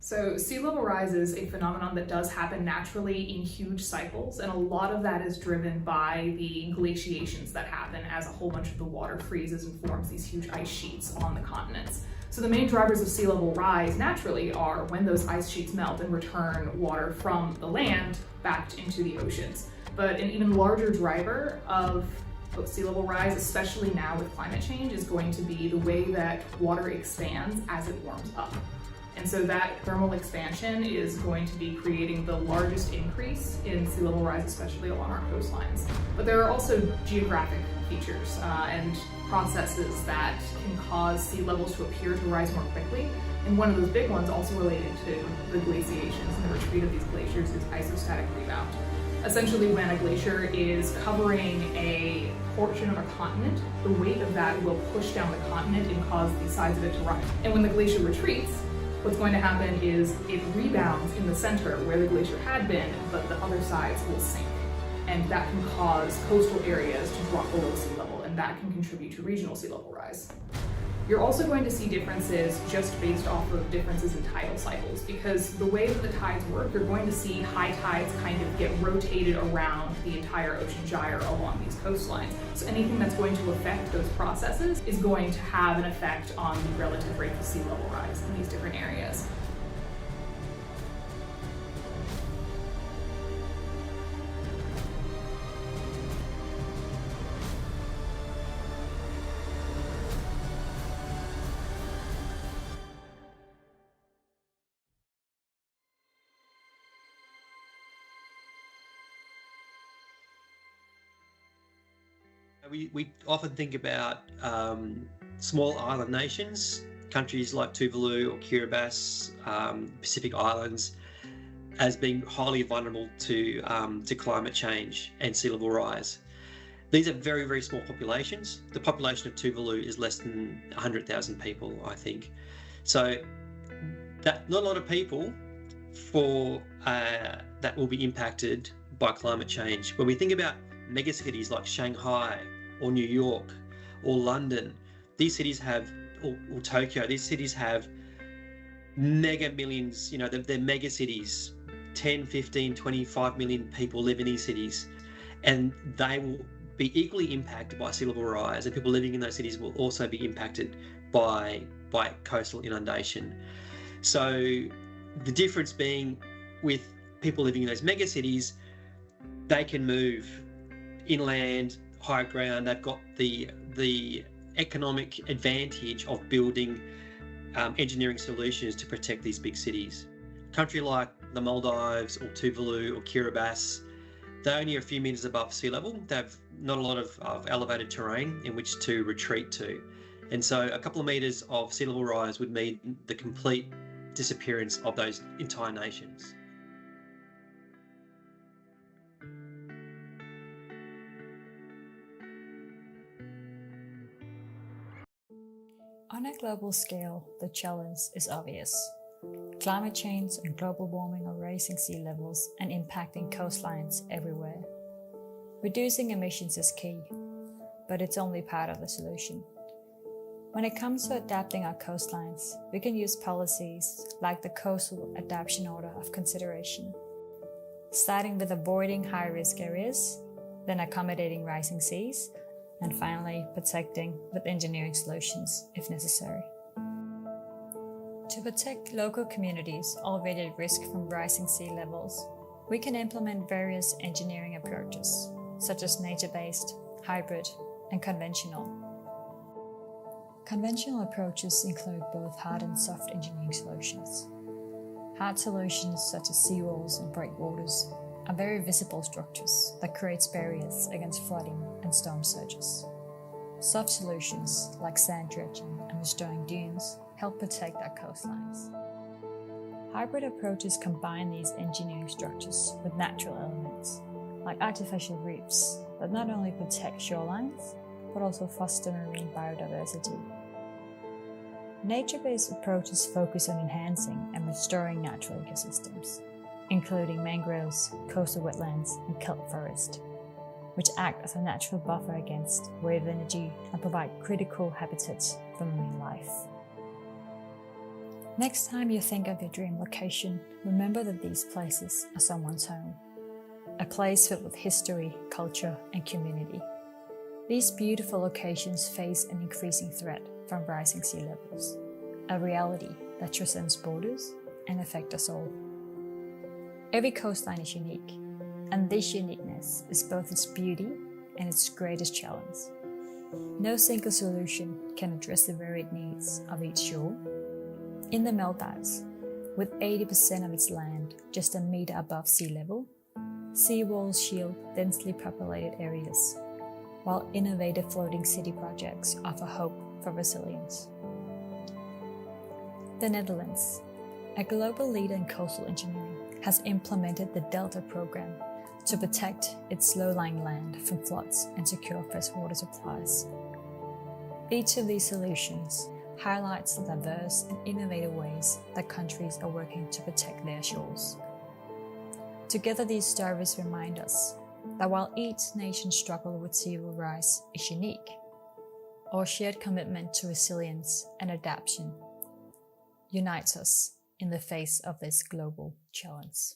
So sea level rise is a phenomenon that does happen naturally in huge cycles, and a lot of that is driven by the glaciations that happen as a whole bunch of the water freezes and forms these huge ice sheets on the continents. So the main drivers of sea level rise naturally are when those ice sheets melt and return water from the land back into the oceans. But an even larger driver of sea level rise, especially now with climate change, is going to be the way that water expands as it warms up. And so that thermal expansion is going to be creating the largest increase in sea level rise, especially along our coastlines. But there are also geographic features and processes that can cause sea levels to appear to rise more quickly. And one of those big ones, also related to the glaciations and the retreat of these glaciers, is isostatic rebound. Essentially, when a glacier is covering a portion of a continent, the weight of that will push down the continent and cause the sides of it to rise. And when the glacier retreats, what's going to happen is it rebounds in the center where the glacier had been, but the other sides will sink. And that can cause coastal areas to drop below sea level, and that can contribute to regional sea level rise. You're also going to see differences just based off of differences in tidal cycles, because the way that the tides work, you're going to see high tides kind of get rotated around the entire ocean gyre along these coastlines. So anything that's going to affect those processes is going to have an effect on the relative rate of sea level rise in these different areas. We often think about small island nations, countries like Tuvalu or Kiribati, Pacific Islands, as being highly vulnerable to climate change and sea level rise. These are very, very small populations. The population of Tuvalu is less than 100,000 people, I think. So that not a lot of people that will be impacted by climate change. When we think about megacities like Shanghai or New York or London, these cities have, or Tokyo, these cities have mega millions, they're mega cities, 10, 15, 25 million people live in these cities, and they will be equally impacted by sea level rise, and people living in those cities will also be impacted by coastal inundation. So the difference being with people living in those mega cities, they can move inland, higher ground. They've got the economic advantage of building engineering solutions to protect these big cities. A country like the Maldives or Tuvalu or Kiribati, they're only a few meters above sea level. They have not a lot of elevated terrain in which to retreat to. And so a couple of meters of sea level rise would mean the complete disappearance of those entire nations. On a global scale, the challenge is obvious. Climate change and global warming are raising sea levels and impacting coastlines everywhere. Reducing emissions is key, but it's only part of the solution. When it comes to adapting our coastlines, we can use policies like the Coastal Adaptation Order of Consideration, starting with avoiding high-risk areas, then accommodating rising seas, and finally protecting with engineering solutions if necessary. To protect local communities already at risk from rising sea levels, we can implement various engineering approaches, such as nature-based, hybrid, and conventional. Conventional approaches include both hard and soft engineering solutions. Hard solutions such as seawalls and breakwaters are very visible structures that create barriers against flooding and storm surges. Soft solutions like sand dredging and restoring dunes help protect our coastlines. Hybrid approaches combine these engineering structures with natural elements, like artificial reefs, that not only protect shorelines, but also foster marine biodiversity. Nature-based approaches focus on enhancing and restoring natural ecosystems, including mangroves, coastal wetlands, and kelp forest, which act as a natural buffer against wave energy and provide critical habitats for marine life. Next time you think of your dream location, remember that these places are someone's home. A place filled with history, culture, and community. These beautiful locations face an increasing threat from rising sea levels, a reality that transcends borders and affects us all. Every coastline is unique, and this uniqueness is both its beauty and its greatest challenge. No single solution can address the varied needs of each shore. In the Maldives, with 80% of its land just a meter above sea level, seawalls shield densely populated areas, while innovative floating city projects offer hope for resilience. The Netherlands, a global leader in coastal engineering, has implemented the Delta program to protect its low-lying land from floods and secure freshwater supplies. Each of these solutions highlights the diverse and innovative ways that countries are working to protect their shores. Together, these stories remind us that while each nation's struggle with sea level rise is unique, our shared commitment to resilience and adaptation unites us in the face of this global challenge.